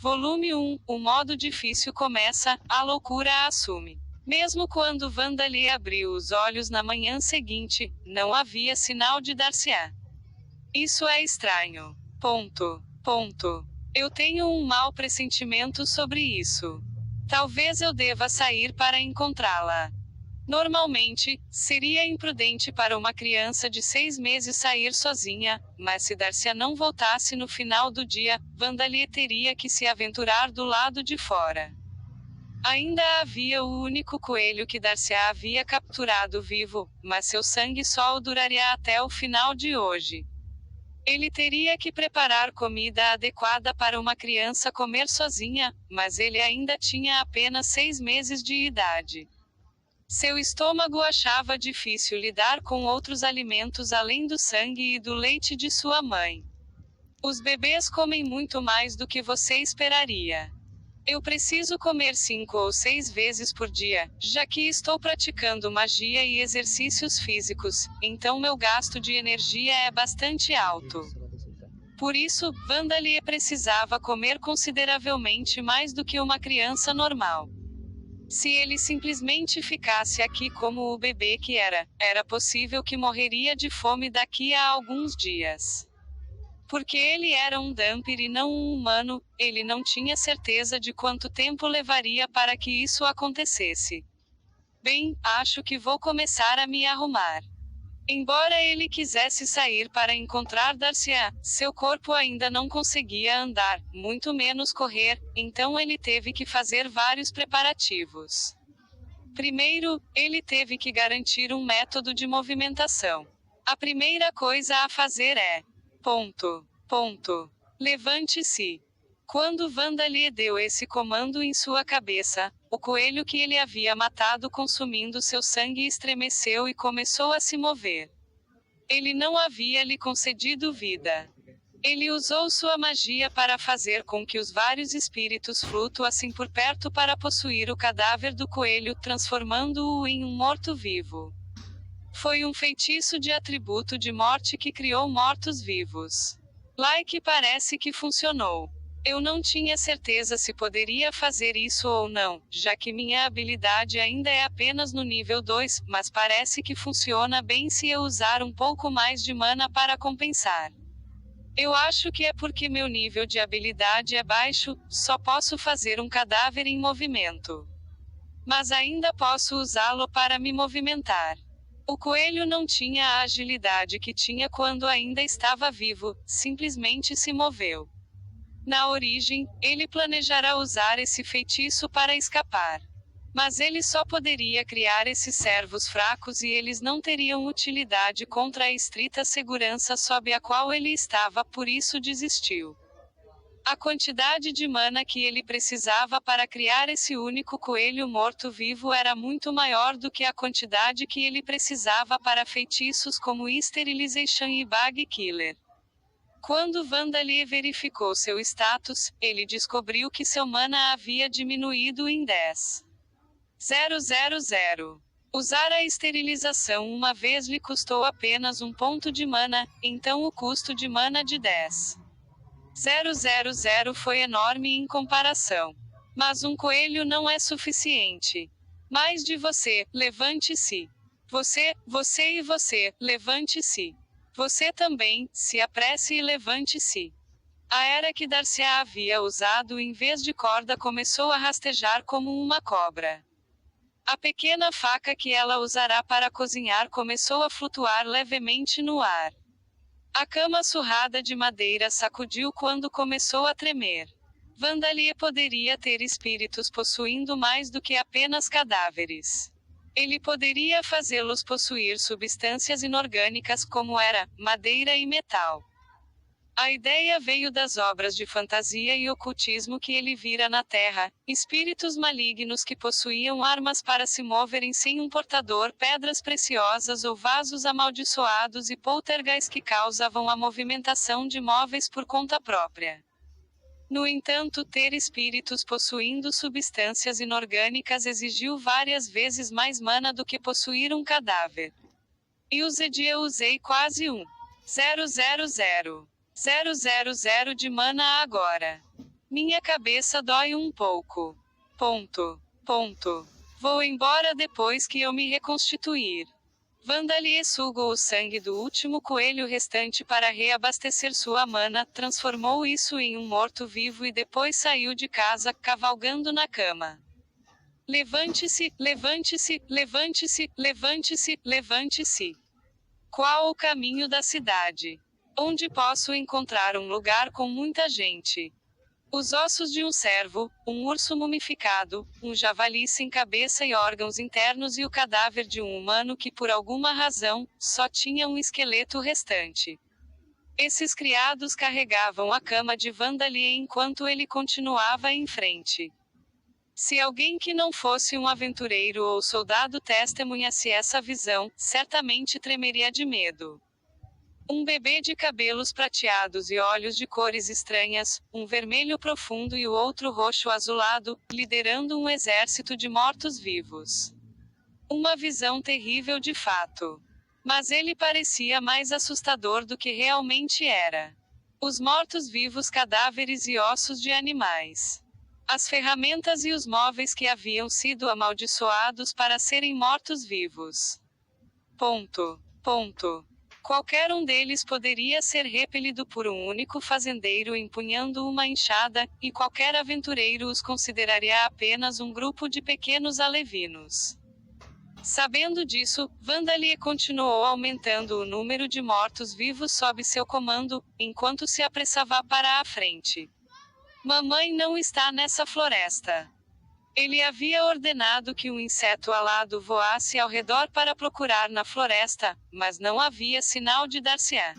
Volume 1, o modo difícil começa, a loucura assume. Mesmo quando Vandalia abriu os olhos na manhã seguinte, não havia sinal de Darciá. Isso é estranho. Eu tenho um mau pressentimento sobre isso. Talvez eu deva sair para encontrá-la. Normalmente, seria imprudente para uma criança de 6 meses sair sozinha, mas se Darciá não voltasse no final do dia, Vandalia teria que se aventurar do lado de fora. Ainda havia o único coelho que Darciá havia capturado vivo, mas seu sangue só o duraria até o final de hoje. Ele teria que preparar comida adequada para uma criança comer sozinha, mas ele ainda tinha apenas 6 meses de idade. Seu estômago achava difícil lidar com outros alimentos além do sangue e do leite de sua mãe. Os bebês comem muito mais do que você esperaria. Eu preciso comer 5 ou 6 vezes por dia, já que estou praticando magia e exercícios físicos, então meu gasto de energia é bastante alto. Por isso, Vandalia precisava comer consideravelmente mais do que uma criança normal. Se ele simplesmente ficasse aqui como o bebê que era possível que morreria de fome daqui a alguns dias. Porque ele era um Dhampir e não um humano, ele não tinha certeza de quanto tempo levaria para que isso acontecesse. Bem, acho que vou começar a me arrumar. Embora ele quisesse sair para encontrar Darciá, seu corpo ainda não conseguia andar, muito menos correr, então ele teve que fazer vários preparativos. Primeiro, ele teve que garantir um método de movimentação. A primeira coisa a fazer é: levante-se. Quando Vandalia deu esse comando em sua cabeça, o coelho que ele havia matado consumindo seu sangue estremeceu e começou a se mover. Ele não havia lhe concedido vida. Ele usou sua magia para fazer com que os vários espíritos flutuassem por perto para possuir o cadáver do coelho, transformando-o em um morto-vivo. Foi um feitiço de atributo de morte que criou mortos-vivos. Like parece que funcionou. Eu não tinha certeza se poderia fazer isso ou não, já que minha habilidade ainda é apenas no nível 2, mas parece que funciona bem se eu usar um pouco mais de mana para compensar. Eu acho que é porque meu nível de habilidade é baixo, só posso fazer um cadáver em movimento. Mas ainda posso usá-lo para me movimentar. O coelho não tinha a agilidade que tinha quando ainda estava vivo, simplesmente se moveu. Na origem, ele planejara usar esse feitiço para escapar. Mas ele só poderia criar esses servos fracos e eles não teriam utilidade contra a estrita segurança sob a qual ele estava, por isso desistiu. A quantidade de mana que ele precisava para criar esse único coelho morto-vivo era muito maior do que a quantidade que ele precisava para feitiços como Sterilization e Bug Killer. Quando Vandalia verificou seu status, ele descobriu que seu mana havia diminuído em 10,000. Usar a esterilização uma vez lhe custou apenas 1 ponto de mana, então o custo de mana de 10,000 foi enorme em comparação. Mas um coelho não é suficiente. Mais de você, levante-se. Você, levante-se. Você também, se apresse e levante-se. A era que Darciá havia usado em vez de corda começou a rastejar como uma cobra. A pequena faca que ela usará para cozinhar começou a flutuar levemente no ar. A cama surrada de madeira sacudiu quando começou a tremer. Vandalia poderia ter espíritos possuindo mais do que apenas cadáveres. Ele poderia fazê-los possuir substâncias inorgânicas como madeira e metal. A ideia veio das obras de fantasia e ocultismo que ele vira na Terra, espíritos malignos que possuíam armas para se moverem sem um portador, pedras preciosas ou vasos amaldiçoados e poltergeists que causavam a movimentação de móveis por conta própria. No entanto, ter espíritos possuindo substâncias inorgânicas exigiu várias vezes mais mana do que possuir um cadáver. Eu usei quase 1,000 de mana agora. Minha cabeça dói um pouco. Ponto. Ponto. Vou embora depois que eu me reconstituir. Vandalie sugou o sangue do último coelho restante para reabastecer sua mana, transformou isso em um morto-vivo e depois saiu de casa, cavalgando na cama. Levante-se, levante-se, levante-se, levante-se, levante-se. Qual o caminho da cidade? Onde posso encontrar um lugar com muita gente? Os ossos de um cervo, um urso mumificado, um javali sem cabeça e órgãos internos e o cadáver de um humano que por alguma razão, só tinha um esqueleto restante. Esses criados carregavam a cama de Vandalie enquanto ele continuava em frente. Se alguém que não fosse um aventureiro ou soldado testemunhasse essa visão, certamente tremeria de medo. Um bebê de cabelos prateados e olhos de cores estranhas, um vermelho profundo e o outro roxo azulado, liderando um exército de mortos-vivos. Uma visão terrível de fato. Mas ele parecia mais assustador do que realmente era. Os mortos-vivos, cadáveres e ossos de animais. As ferramentas e os móveis que haviam sido amaldiçoados para serem mortos-vivos. Ponto. Ponto. Qualquer um deles poderia ser repelido por um único fazendeiro empunhando uma enxada, e qualquer aventureiro os consideraria apenas um grupo de pequenos alevinos. Sabendo disso, Vandalie continuou aumentando o número de mortos-vivos sob seu comando, enquanto se apressava para a frente. Mamãe não está nessa floresta. Ele havia ordenado que um inseto alado voasse ao redor para procurar na floresta, mas não havia sinal de Darcian.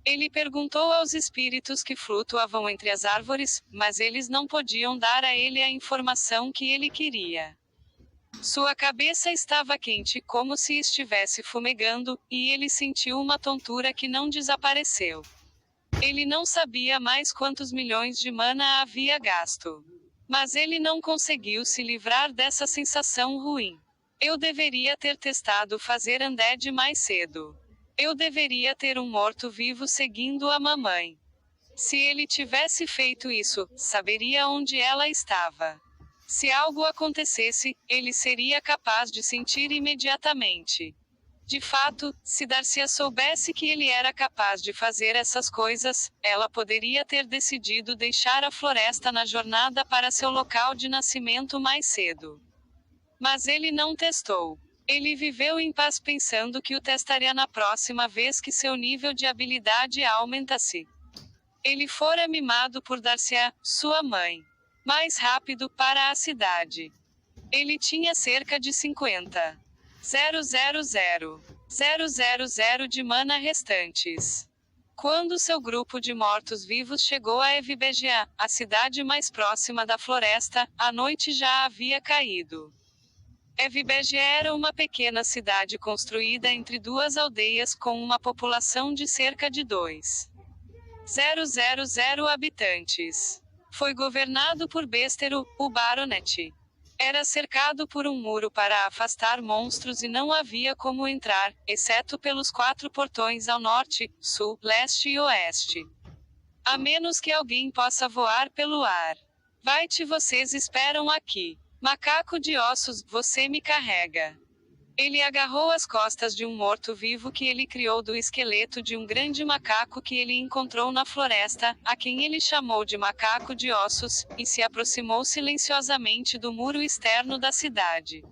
Ele perguntou aos espíritos que flutuavam entre as árvores, mas eles não podiam dar a ele a informação que ele queria. Sua cabeça estava quente, como se estivesse fumegando, e ele sentiu uma tontura que não desapareceu. Ele não sabia mais quantos milhões de mana havia gasto. Mas ele não conseguiu se livrar dessa sensação ruim. Eu deveria ter testado fazer undead mais cedo. Eu deveria ter um morto-vivo seguindo a mamãe. Se ele tivesse feito isso, saberia onde ela estava. Se algo acontecesse, ele seria capaz de sentir imediatamente. De fato, se Darcia soubesse que ele era capaz de fazer essas coisas, ela poderia ter decidido deixar a floresta na jornada para seu local de nascimento mais cedo. Mas ele não testou. Ele viveu em paz pensando que o testaria na próxima vez que seu nível de habilidade aumentasse. Ele fora mimado por Darcia, sua mãe. Mais rápido para a cidade. Ele tinha cerca de 50. 000 de mana restantes. Quando seu grupo de mortos-vivos chegou a Evibegea, a cidade mais próxima da floresta, a noite já havia caído. Evibegea era uma pequena cidade construída entre duas aldeias com uma população de cerca de 2.000 habitantes. Foi governado por Bestero, o Baronet. Era cercado por um muro para afastar monstros e não havia como entrar, exceto pelos 4 portões ao norte, sul, leste e oeste. A menos que alguém possa voar pelo ar. Vai-te, vocês esperam aqui. Macaco de ossos, você me carrega. Ele agarrou as costas de um morto-vivo que ele criou do esqueleto de um grande macaco que ele encontrou na floresta, a quem ele chamou de macaco de ossos, e se aproximou silenciosamente do muro externo da cidade.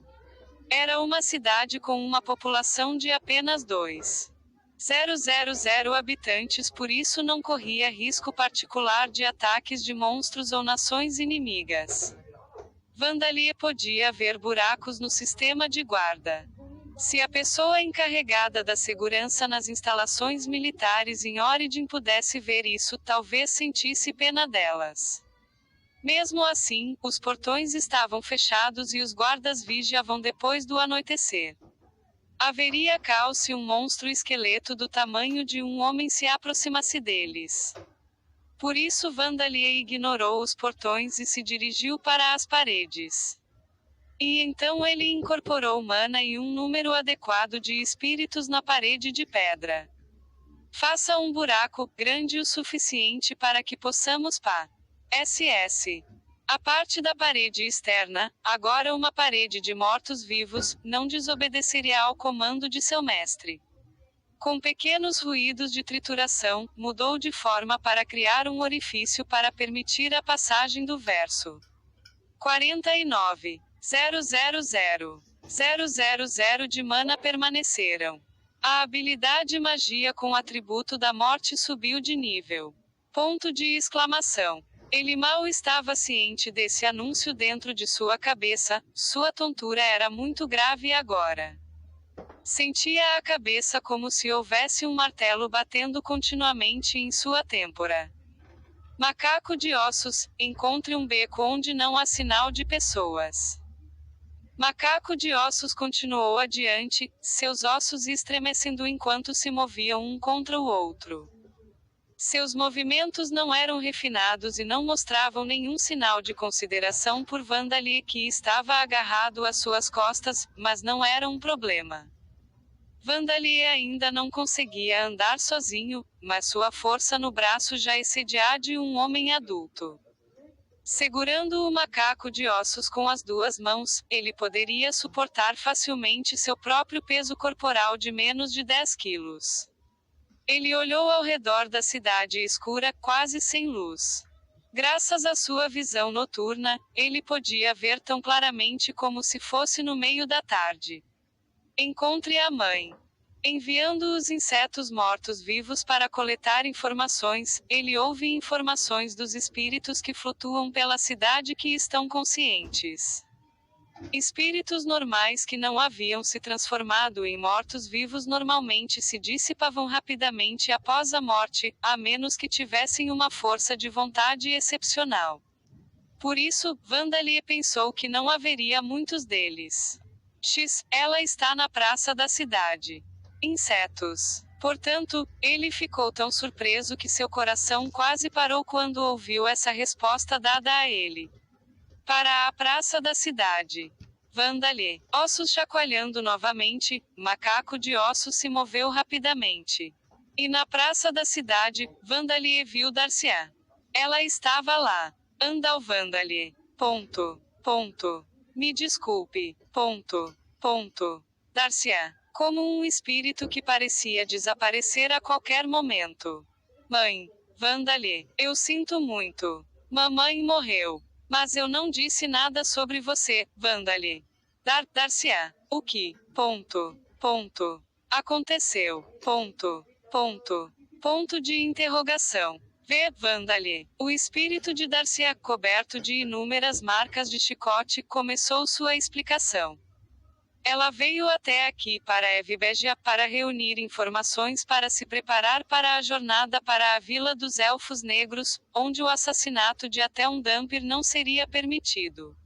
Era uma cidade com uma população de apenas 2.000 habitantes, por isso não corria risco particular de ataques de monstros ou nações inimigas. Vandalie podia ver buracos no sistema de guarda. Se a pessoa encarregada da segurança nas instalações militares em Origin pudesse ver isso, talvez sentisse pena delas. Mesmo assim, os portões estavam fechados e os guardas vigiavam depois do anoitecer. Haveria caos se um monstro esqueleto do tamanho de um homem se aproximasse deles. Por isso Vandalie ignorou os portões e se dirigiu para as paredes. E então ele incorporou mana e um número adequado de espíritos na parede de pedra. Faça um buraco, grande o suficiente para que possamos SS. A parte da parede externa, agora uma parede de mortos-vivos, não desobedeceria ao comando de seu mestre. Com pequenos ruídos de trituração, mudou de forma para criar um orifício para permitir a passagem do verso. 49. 000 de mana permaneceram. A habilidade magia com atributo da morte subiu de nível. Ponto de exclamação. Ele mal estava ciente desse anúncio dentro de sua cabeça, sua tontura era muito grave agora. Sentia a cabeça como se houvesse um martelo batendo continuamente em sua têmpora. Macaco de ossos, encontre um beco onde não há sinal de pessoas. Macaco de ossos continuou adiante, seus ossos estremecendo enquanto se moviam um contra o outro. Seus movimentos não eram refinados e não mostravam nenhum sinal de consideração por Vandalie que estava agarrado às suas costas, mas não era um problema. Vandalie ainda não conseguia andar sozinho, mas sua força no braço já excedia a de um homem adulto. Segurando o macaco de ossos com as duas mãos, ele poderia suportar facilmente seu próprio peso corporal de menos de 10 quilos. Ele olhou ao redor da cidade escura, quase sem luz. Graças à sua visão noturna, ele podia ver tão claramente como se fosse no meio da tarde. Encontre a mãe. Enviando os insetos mortos-vivos para coletar informações, ele ouve informações dos espíritos que flutuam pela cidade que estão conscientes. Espíritos normais que não haviam se transformado em mortos-vivos normalmente se dissipavam rapidamente após a morte, a menos que tivessem uma força de vontade excepcional. Por isso, Vandalie pensou que não haveria muitos deles. Ela está na praça da cidade. Insetos. Portanto, ele ficou tão surpreso que seu coração quase parou quando ouviu essa resposta dada a ele. Para a praça da cidade. Vandalie. Ossos chacoalhando novamente, macaco de ossos se moveu rapidamente. E na praça da cidade, Vandalie viu Darcia. Ela estava lá. Andal Vandalie. Me desculpe. Darcia. Como um espírito que parecia desaparecer a qualquer momento. Mãe. Vandalie. Eu sinto muito. Mamãe morreu. Mas eu não disse nada sobre você, Vandalie. Darcia. O que? Aconteceu. Ponto de interrogação. Vê, Vandalie. O espírito de Darcia, coberto de inúmeras marcas de chicote, começou sua explicação. Ela veio até aqui para Evibegia para reunir informações para se preparar para a jornada para a Vila dos Elfos Negros, onde o assassinato de até um Dhampir não seria permitido.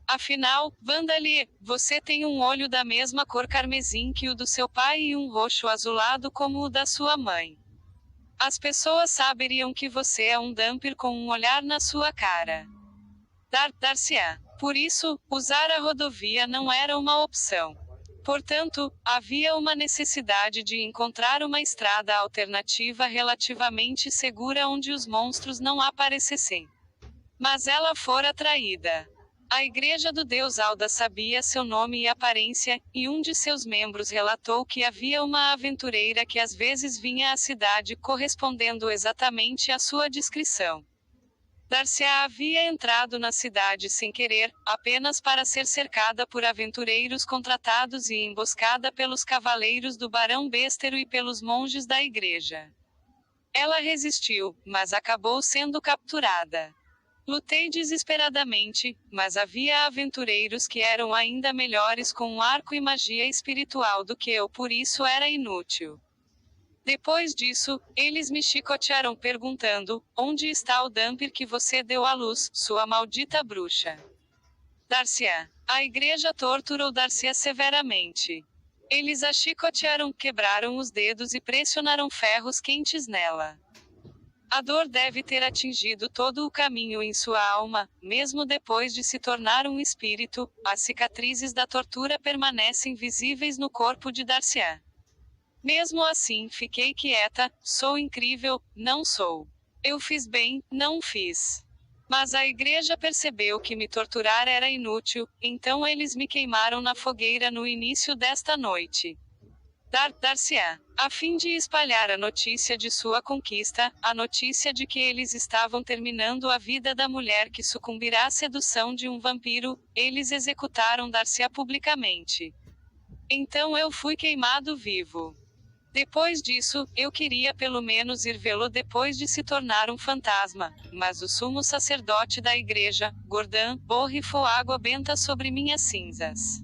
Afinal, Vandalie, você tem um olho da mesma cor carmesim que o do seu pai e um roxo azulado como o da sua mãe. As pessoas saberiam que você é um Dhampir com um olhar na sua cara. Darcia. Por isso, usar a rodovia não era uma opção. Portanto, havia uma necessidade de encontrar uma estrada alternativa relativamente segura onde os monstros não aparecessem. Mas ela fora traída. A Igreja do Deus Alda sabia seu nome e aparência, e um de seus membros relatou que havia uma aventureira que às vezes vinha à cidade correspondendo exatamente à sua descrição. Darcia havia entrado na cidade sem querer, apenas para ser cercada por aventureiros contratados e emboscada pelos cavaleiros do Barão Bêstero e pelos monges da igreja. Ela resistiu, mas acabou sendo capturada. Lutei desesperadamente, mas havia aventureiros que eram ainda melhores com um arco e magia espiritual do que eu, por isso era inútil. Depois disso, eles me chicotearam perguntando, onde está o Dhampir que você deu à luz, sua maldita bruxa? Darcia. A igreja torturou Darcia severamente. Eles a chicotearam, quebraram os dedos e pressionaram ferros quentes nela. A dor deve ter atingido todo o caminho em sua alma, mesmo depois de se tornar um espírito, as cicatrizes da tortura permanecem visíveis no corpo de Darcia. Mesmo assim, fiquei quieta, sou incrível, não sou. Eu fiz bem, não fiz. Mas a igreja percebeu que me torturar era inútil, então eles me queimaram na fogueira no início desta noite. Dar-se-á. A fim de espalhar a notícia de sua conquista, a notícia de que eles estavam terminando a vida da mulher que sucumbirá à sedução de um vampiro, eles executaram Dar-se-á publicamente. Então eu fui queimado vivo. Depois disso, eu queria pelo menos ir vê-lo depois de se tornar um fantasma, mas o sumo sacerdote da igreja, Gordon, borrifou água benta sobre minhas cinzas.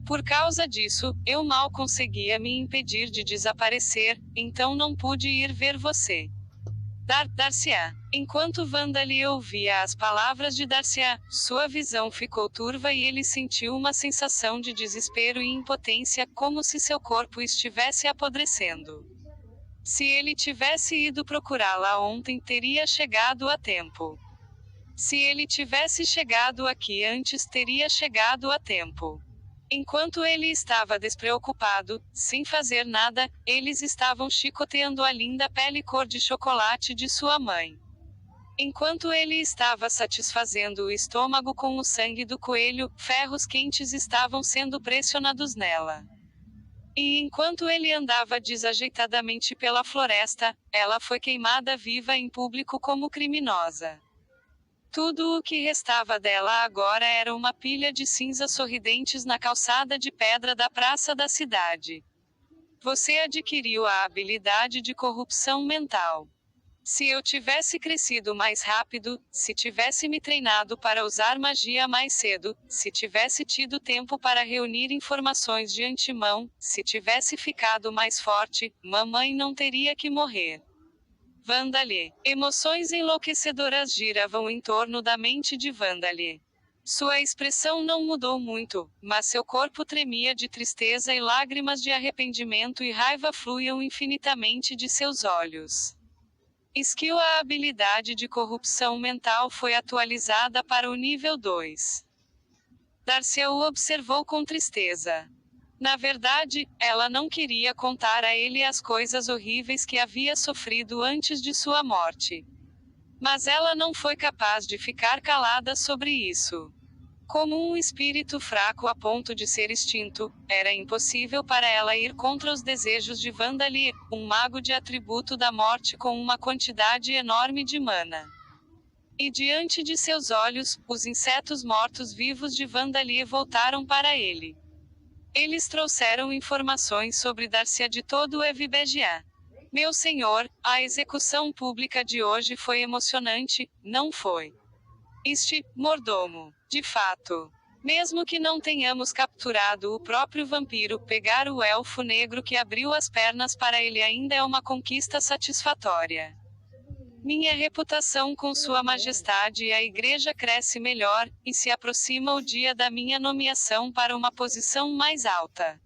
Por causa disso, eu mal conseguia me impedir de desaparecer, então não pude ir ver você. Dar-se-á. Enquanto Vandali ouvia as palavras de Dar-se-á, sua visão ficou turva e ele sentiu uma sensação de desespero e impotência, como se seu corpo estivesse apodrecendo. Se ele tivesse ido procurá-la ontem, teria chegado a tempo. Se ele tivesse chegado aqui antes, teria chegado a tempo. Enquanto ele estava despreocupado, sem fazer nada, eles estavam chicoteando a linda pele cor de chocolate de sua mãe. Enquanto ele estava satisfazendo o estômago com o sangue do coelho, ferros quentes estavam sendo pressionados nela. E enquanto ele andava desajeitadamente pela floresta, ela foi queimada viva em público como criminosa. Tudo o que restava dela agora era uma pilha de cinzas sorridentes na calçada de pedra da praça da cidade. Você adquiriu a habilidade de corrupção mental. Se eu tivesse crescido mais rápido, se tivesse me treinado para usar magia mais cedo, se tivesse tido tempo para reunir informações de antemão, se tivesse ficado mais forte, mamãe não teria que morrer. Vandali. Emoções enlouquecedoras giravam em torno da mente de Vandali. Sua expressão não mudou muito, mas seu corpo tremia de tristeza e lágrimas de arrependimento e raiva fluíam infinitamente de seus olhos. Skill. A habilidade de corrupção mental foi atualizada para o nível 2. Dar-se-á o observou com tristeza. Na verdade, ela não queria contar a ele as coisas horríveis que havia sofrido antes de sua morte. Mas ela não foi capaz de ficar calada sobre isso. Como um espírito fraco a ponto de ser extinto, era impossível para ela ir contra os desejos de Vandali, um mago de atributo da morte com uma quantidade enorme de mana. E diante de seus olhos, os insetos mortos-vivos de Vandali voltaram para ele. Eles trouxeram informações sobre Dar-se-á de todo o Evibegia. Meu senhor, a execução pública de hoje foi emocionante, não foi? Mordomo. De fato. Mesmo que não tenhamos capturado o próprio vampiro, pegar o elfo negro que abriu as pernas para ele ainda é uma conquista satisfatória. Minha reputação com Sua Majestade e a Igreja cresce melhor, e se aproxima o dia da minha nomeação para uma posição mais alta.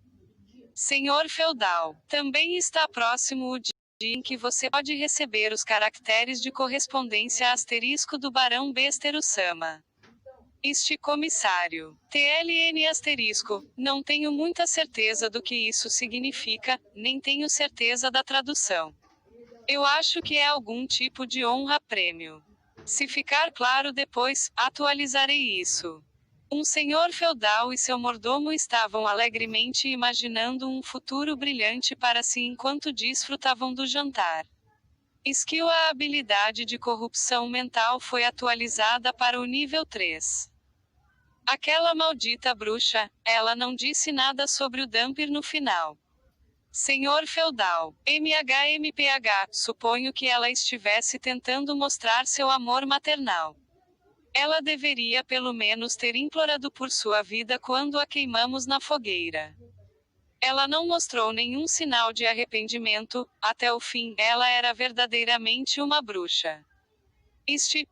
Senhor feudal, também está próximo o dia em que você pode receber os caracteres de correspondência asterisco do Barão Besteru-sama. Comissário. TLN asterisco, não tenho muita certeza do que isso significa, nem tenho certeza da tradução. Eu acho que é algum tipo de honra-prêmio. Se ficar claro depois, atualizarei isso. Um senhor feudal e seu mordomo estavam alegremente imaginando um futuro brilhante para si enquanto desfrutavam do jantar. Skill. A habilidade de corrupção mental foi atualizada para o nível 3. Aquela maldita bruxa, ela não disse nada sobre o Dampir no final. Senhor feudal, MHMPH, suponho que ela estivesse tentando mostrar seu amor maternal. Ela deveria pelo menos ter implorado por sua vida quando a queimamos na fogueira. Ela não mostrou nenhum sinal de arrependimento, até o fim, ela era verdadeiramente uma bruxa.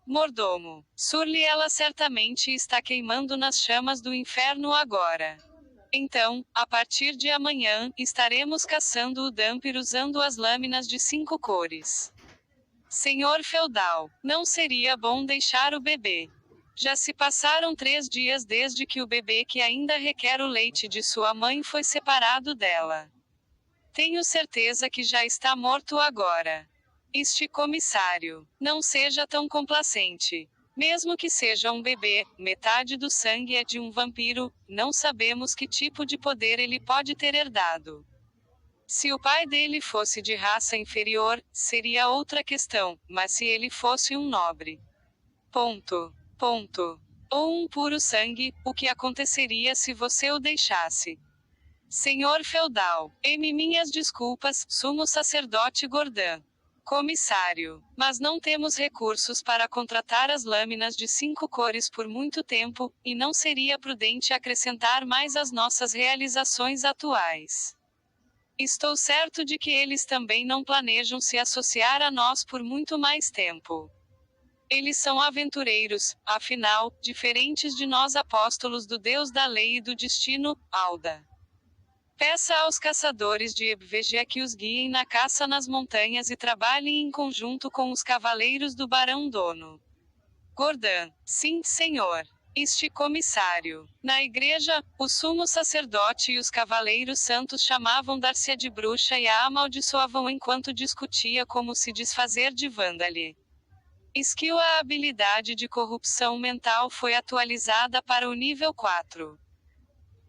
Mordomo. Surly. Ela certamente está queimando nas chamas do inferno agora. Então, a partir de amanhã, estaremos caçando o Dampir usando as lâminas de 5 cores. Senhor feudal, não seria bom deixar o bebê. Já se passaram 3 dias desde que o bebê que ainda requer o leite de sua mãe foi separado dela. Tenho certeza que já está morto agora. Comissário, não seja tão complacente. Mesmo que seja um bebê, metade do sangue é de um vampiro, não sabemos que tipo de poder ele pode ter herdado. Se o pai dele fosse de raça inferior, seria outra questão, mas se ele fosse um nobre. Ou um puro sangue, o que aconteceria se você o deixasse? Senhor feudal, minhas desculpas, sumo sacerdote Gordã. Comissário. Mas não temos recursos para contratar as lâminas de 5 cores por muito tempo, e não seria prudente acrescentar mais às nossas realizações atuais. Estou certo de que eles também não planejam se associar a nós por muito mais tempo. Eles são aventureiros, afinal, diferentes de nós apóstolos do Deus da lei e do destino, Alda. Peça aos caçadores de Ebvegia que os guiem na caça nas montanhas e trabalhem em conjunto com os cavaleiros do Barão Dono. Gordã. Sim, senhor. Este comissário. Na igreja, o sumo sacerdote e os cavaleiros santos chamavam Darcia de bruxa e a amaldiçoavam enquanto discutia como se desfazer de Vandali. Skill. A habilidade de corrupção mental foi atualizada para o nível 4.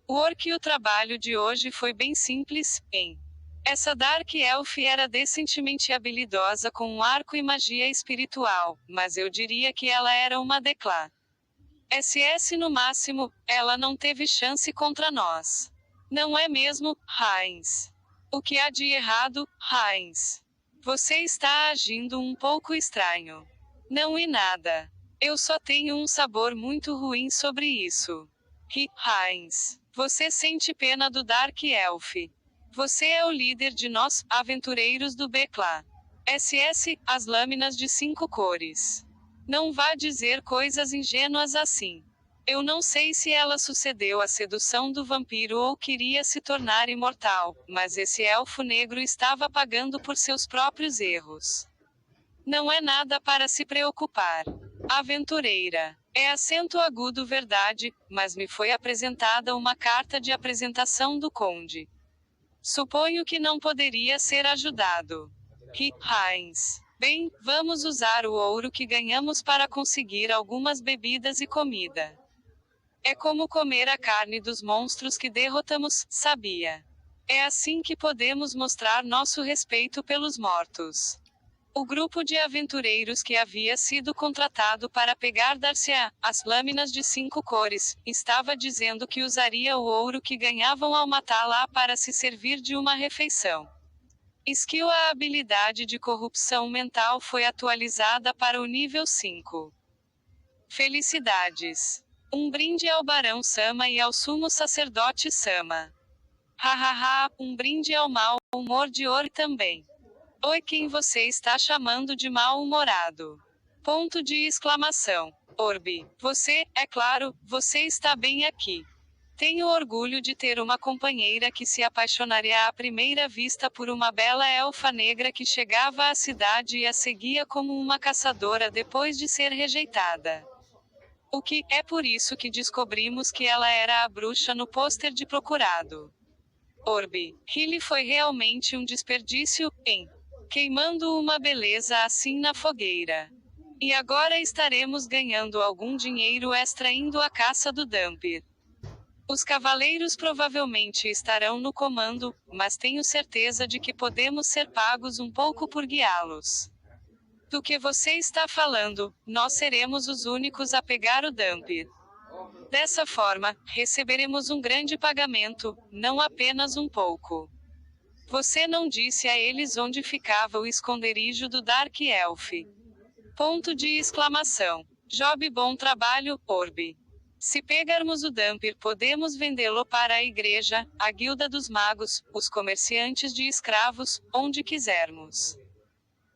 O orc. O trabalho de hoje foi bem simples, hein? Essa Dark Elf era decentemente habilidosa com um arco e magia espiritual, mas eu diria que ela era uma Declá. SS no máximo, ela não teve chance contra nós. Não é mesmo, Heinz? O que há de errado, Heinz? Você está agindo um pouco estranho. Não e nada. Eu só tenho um sabor muito ruim sobre isso. Heinz. Você sente pena do Dark Elf. Você é o líder de nós, aventureiros do Beclá. SS, as lâminas de 5 cores. Não vá dizer coisas ingênuas assim. Eu não sei se ela sucedeu à sedução do vampiro ou queria se tornar imortal, mas esse elfo negro estava pagando por seus próprios erros. Não é nada para se preocupar. Aventureira. É acento agudo verdade, mas me foi apresentada uma carta de apresentação do conde. Suponho que não poderia ser ajudado. Heinz. Bem, vamos usar o ouro que ganhamos para conseguir algumas bebidas e comida. É como comer a carne dos monstros que derrotamos, sabia? É assim que podemos mostrar nosso respeito pelos mortos. O grupo de aventureiros que havia sido contratado para pegar Darcia, as lâminas de 5 cores, estava dizendo que usaria o ouro que ganhavam ao matá-la para se servir de uma refeição. Skill. A habilidade de corrupção mental foi atualizada para o nível 5. Felicidades. Um brinde ao Barão Sama e ao Sumo Sacerdote Sama. Hahaha, um brinde ao mau humor de Ori também. Oi, quem você está chamando de mal-humorado? Ponto de exclamação. Orbi. Você, é claro, você está bem aqui. Tenho orgulho de ter uma companheira que se apaixonaria à primeira vista por uma bela elfa negra que chegava à cidade e a seguia como uma caçadora depois de ser rejeitada. O que, é por isso que descobrimos que ela era a bruxa no pôster de Procurado. Orbi. Hilly foi realmente um desperdício, hein? Queimando uma beleza assim na fogueira. E agora estaremos ganhando algum dinheiro extra indo à caça do Dumpir. Os cavaleiros provavelmente estarão no comando, mas tenho certeza de que podemos ser pagos um pouco por guiá-los. Do que você está falando, nós seremos os únicos a pegar o Dumpir. Dessa forma, receberemos um grande pagamento, não apenas um pouco. Você não disse a eles onde ficava o esconderijo do Dark Elf. Ponto de exclamação. Job. Bom trabalho, Orbi. Se pegarmos o Dumpir, podemos vendê-lo para a igreja, a guilda dos magos, os comerciantes de escravos, onde quisermos.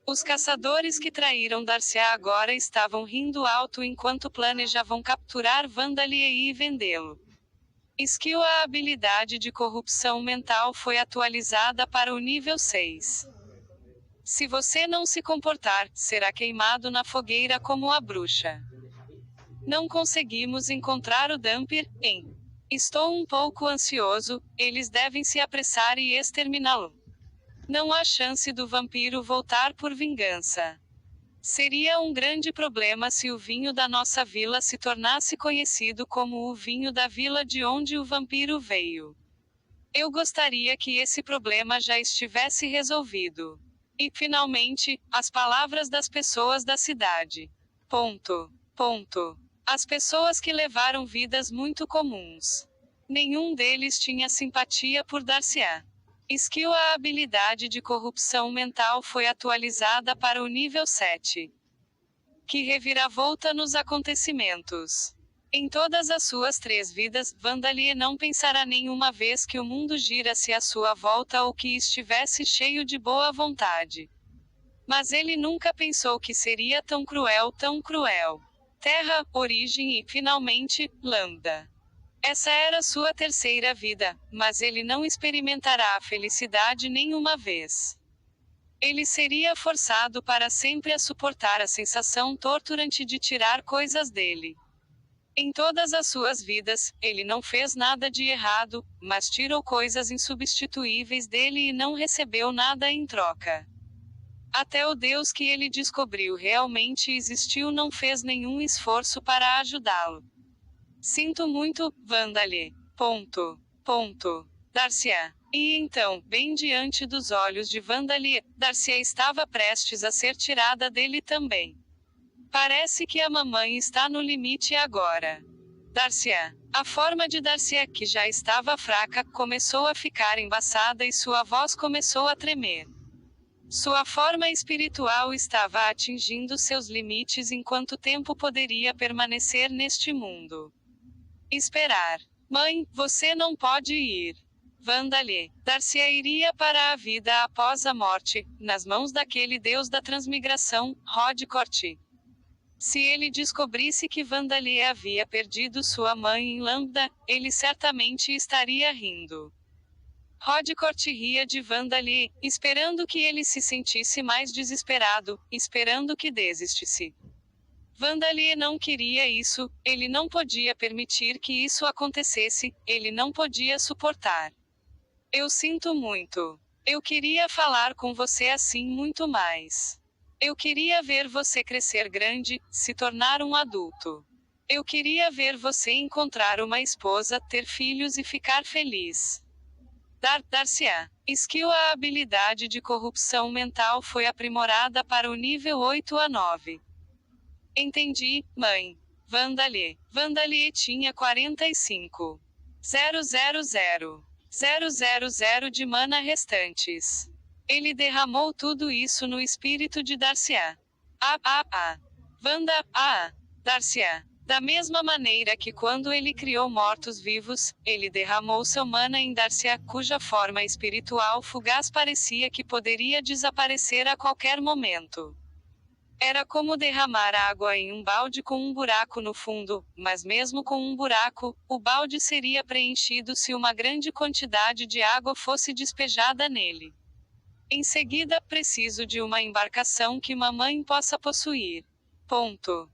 Os caçadores que traíram Darcia agora estavam rindo alto enquanto planejavam capturar Vandalier e vendê-lo. Skill. A habilidade de corrupção mental foi atualizada para o nível 6. Se você não se comportar, será queimado na fogueira como a bruxa. Não conseguimos encontrar o Dumpir, hein? Estou um pouco ansioso, eles devem se apressar e exterminá-lo. Não há chance do vampiro voltar por vingança. Seria um grande problema se o vinho da nossa vila se tornasse conhecido como o vinho da vila de onde o vampiro veio. Eu gostaria que esse problema já estivesse resolvido. E, finalmente, as palavras das pessoas da cidade. Ponto. Ponto. As pessoas que levaram vidas muito comuns. Nenhum deles tinha simpatia por Darcia. Skill. A habilidade de corrupção mental foi atualizada para o nível 7. Que reviravolta nos acontecimentos. Em todas as suas 3 vidas, Vandalie não pensará nenhuma vez que o mundo gira-se à sua volta ou que estivesse cheio de boa vontade. Mas ele nunca pensou que seria tão cruel, tão cruel. Terra, origem e, finalmente, Lambda. Essa era sua 3ª vida, mas ele não experimentará a felicidade nenhuma vez. Ele seria forçado para sempre a suportar a sensação torturante de tirar coisas dele. Em todas as suas vidas, ele não fez nada de errado, mas tirou coisas insubstituíveis dele e não recebeu nada em troca. Até o Deus que ele descobriu realmente existiu não fez nenhum esforço para ajudá-lo. Sinto muito, Vandalie. Ponto. Ponto. Darcia. E então, bem diante dos olhos de Vandalie, Darcia estava prestes a ser tirada dele também. Parece que a mamãe está no limite agora. Darcia. A forma de Darcia, que já estava fraca, começou a ficar embaçada e sua voz começou a tremer. Sua forma espiritual estava atingindo seus limites em quanto tempo poderia permanecer neste mundo. Esperar. Mãe, você não pode ir. Vandalie. Darcia iria para a vida após a morte, nas mãos daquele deus da transmigração, Rodcourt. Se ele descobrisse que Vandalie havia perdido sua mãe em Lambda, ele certamente estaria rindo. Rodcourt ria de Vandalie, esperando que ele se sentisse mais desesperado, esperando que desistisse. Vandalie não queria isso, ele não podia permitir que isso acontecesse, ele não podia suportar. Eu sinto muito. Eu queria falar com você assim muito mais. Eu queria ver você crescer grande, se tornar um adulto. Eu queria ver você encontrar uma esposa, ter filhos e ficar feliz. Darcia. Skill. A habilidade de corrupção mental foi aprimorada para o nível 8 a 9. Entendi, mãe. Vandalie. Vandalie tinha 45. 000 de mana restantes. Ele derramou tudo isso no espírito de Darcia. Darcia. Da mesma maneira que quando ele criou mortos-vivos, ele derramou seu mana em Darcia, cuja forma espiritual fugaz parecia que poderia desaparecer a qualquer momento. Era como derramar água em um balde com um buraco no fundo, mas mesmo com um buraco, o balde seria preenchido se uma grande quantidade de água fosse despejada nele. Em seguida, preciso de uma embarcação que mamãe possa possuir. Ponto.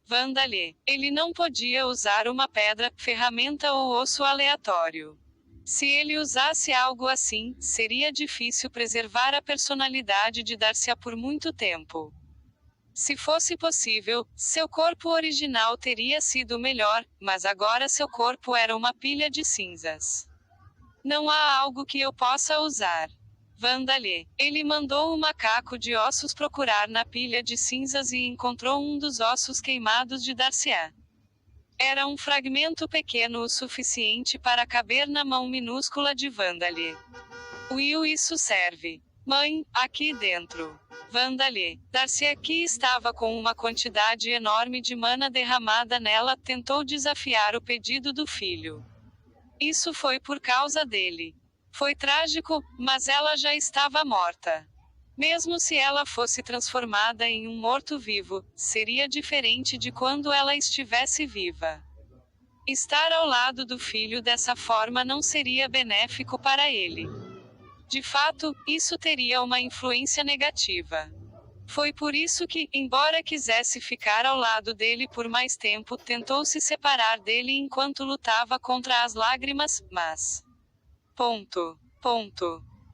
Vandalie. Ele não podia usar uma pedra, ferramenta ou osso aleatório. Se ele usasse algo assim, seria difícil preservar a personalidade de Darcia por muito tempo. Se fosse possível, seu corpo original teria sido melhor, mas agora seu corpo era uma pilha de cinzas. Não há algo que eu possa usar. Vandalie. Ele mandou o macaco de ossos procurar na pilha de cinzas e encontrou um dos ossos queimados de Darcia. Era um fragmento pequeno o suficiente para caber na mão minúscula de Vandalie. Will, isso serve. Mãe, aqui dentro. Vandalie. Darcia, que estava com uma quantidade enorme de mana derramada nela, tentou desafiar o pedido do filho. Isso foi por causa dele. Foi trágico, mas ela já estava morta. Mesmo se ela fosse transformada em um morto-vivo, seria diferente de quando ela estivesse viva. Estar ao lado do filho dessa forma não seria benéfico para ele. De fato, isso teria uma influência negativa. Foi por isso que, embora quisesse ficar ao lado dele por mais tempo, tentou se separar dele enquanto lutava contra as lágrimas, mas...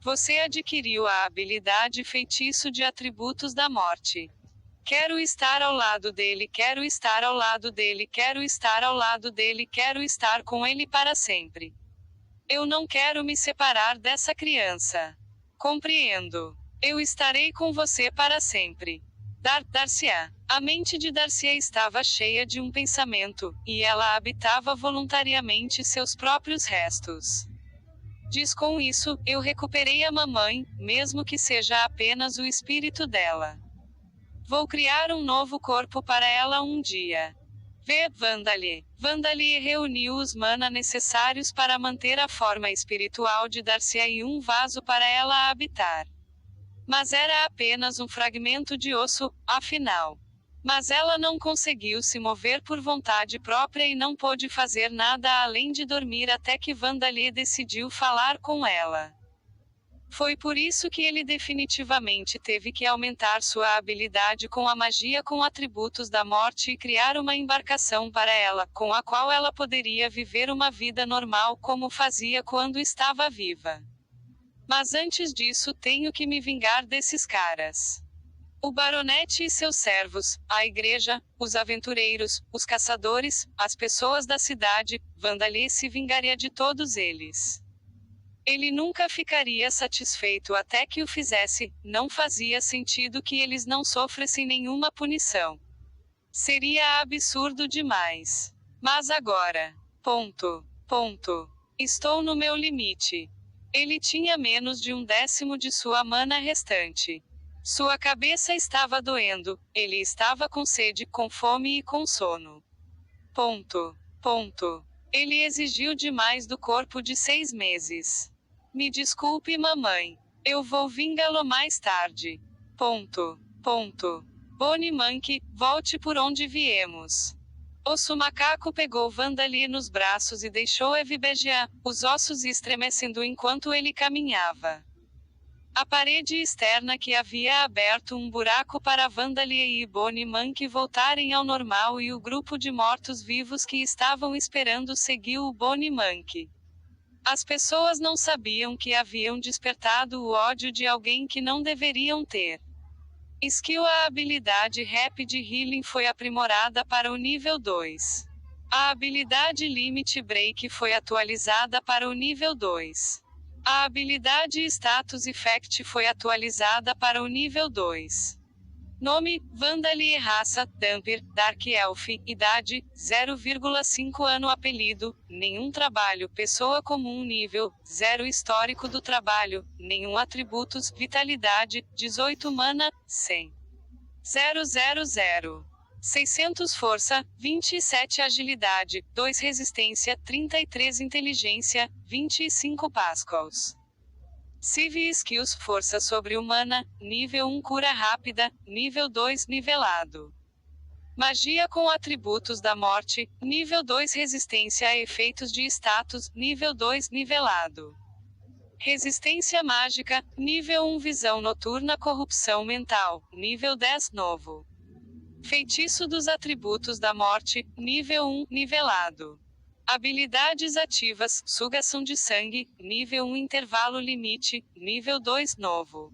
Você adquiriu a habilidade feitiço de atributos da morte. Quero estar ao lado dele, quero estar ao lado dele, quero estar ao lado dele, quero estar com ele para sempre. Eu não quero me separar dessa criança. Compreendo. Eu estarei com você para sempre. Darcia. A mente de Darcia estava cheia de um pensamento, e ela habitava voluntariamente seus próprios restos. Diz com isso, eu recuperei a mamãe, mesmo que seja apenas o espírito dela. Vou criar um novo corpo para ela um dia. V. Vandalie. Vandalie reuniu os mana necessários para manter a forma espiritual de Darcia e um vaso para ela habitar. Mas era apenas um fragmento de osso, afinal. Mas ela não conseguiu se mover por vontade própria e não pôde fazer nada além de dormir até que Vandalie decidiu falar com ela. Foi por isso que ele definitivamente teve que aumentar sua habilidade com a magia com atributos da morte e criar uma embarcação para ela, com a qual ela poderia viver uma vida normal como fazia quando estava viva. Mas antes disso tenho que me vingar desses caras. O baronete e seus servos, a igreja, os aventureiros, os caçadores, as pessoas da cidade, Vandalie se vingaria de todos eles. Ele nunca ficaria satisfeito até que o fizesse, não fazia sentido que eles não sofressem nenhuma punição. Seria absurdo demais. Mas agora. Estou no meu limite. Ele tinha menos de 1/10 de sua mana restante. Sua cabeça estava doendo, ele estava com sede, com fome e com sono. Ele exigiu demais do corpo de 6 meses. Me desculpe, mamãe. Eu vou vingá-lo mais tarde. Bonnie Monkey, volte por onde viemos. Osso Macaco pegou Vandalie nos braços e deixou-a vibejar, os ossos estremecendo enquanto ele caminhava. A parede externa que havia aberto um buraco para Vandalie e Bonnie Monkey voltarem ao normal e o grupo de mortos-vivos que estavam esperando seguiu o Bonnie Monkey. As pessoas não sabiam que haviam despertado o ódio de alguém que não deveriam ter. Skill. A habilidade Rapid Healing foi aprimorada para o nível 2. A habilidade Limit Break foi atualizada para o nível 2. A habilidade Status Effect foi atualizada para o nível 2. Nome: Vandalie. Raça: Damper, Dark Elf. Idade: 0,5 ano. Apelido: nenhum trabalho. Pessoa comum. Nível: 0. Histórico do trabalho: nenhum. Atributos: vitalidade: 18 mana, 100. 000. 600 força, 27 agilidade, 2 resistência, 33 inteligência, 25 pascals. Civ Skills. Força sobre-humana, nível 1. Cura rápida, nível 2. Nivelado. Magia com atributos da morte, nível 2. Resistência a efeitos de status, nível 2. Nivelado. Resistência mágica, nível 1. Visão noturna. Corrupção mental, nível 10. Novo. Feitiço dos atributos da morte, nível 1. Nivelado. Habilidades ativas: sugação de sangue, nível 1. Intervalo limite, nível 2. Novo.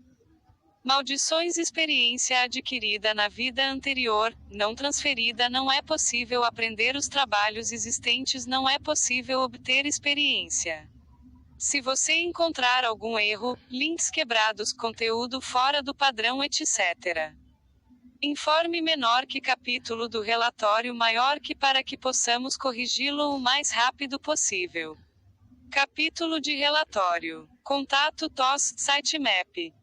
Maldições. Experiência adquirida na vida anterior, não transferida. Não é possível aprender os trabalhos existentes. Não é possível obter experiência. Se você encontrar algum erro, links quebrados, conteúdo fora do padrão, etc. Informe menor que capítulo do relatório maior que para que possamos corrigi-lo o mais rápido possível. Capítulo de relatório. Contato TOS, sitemap.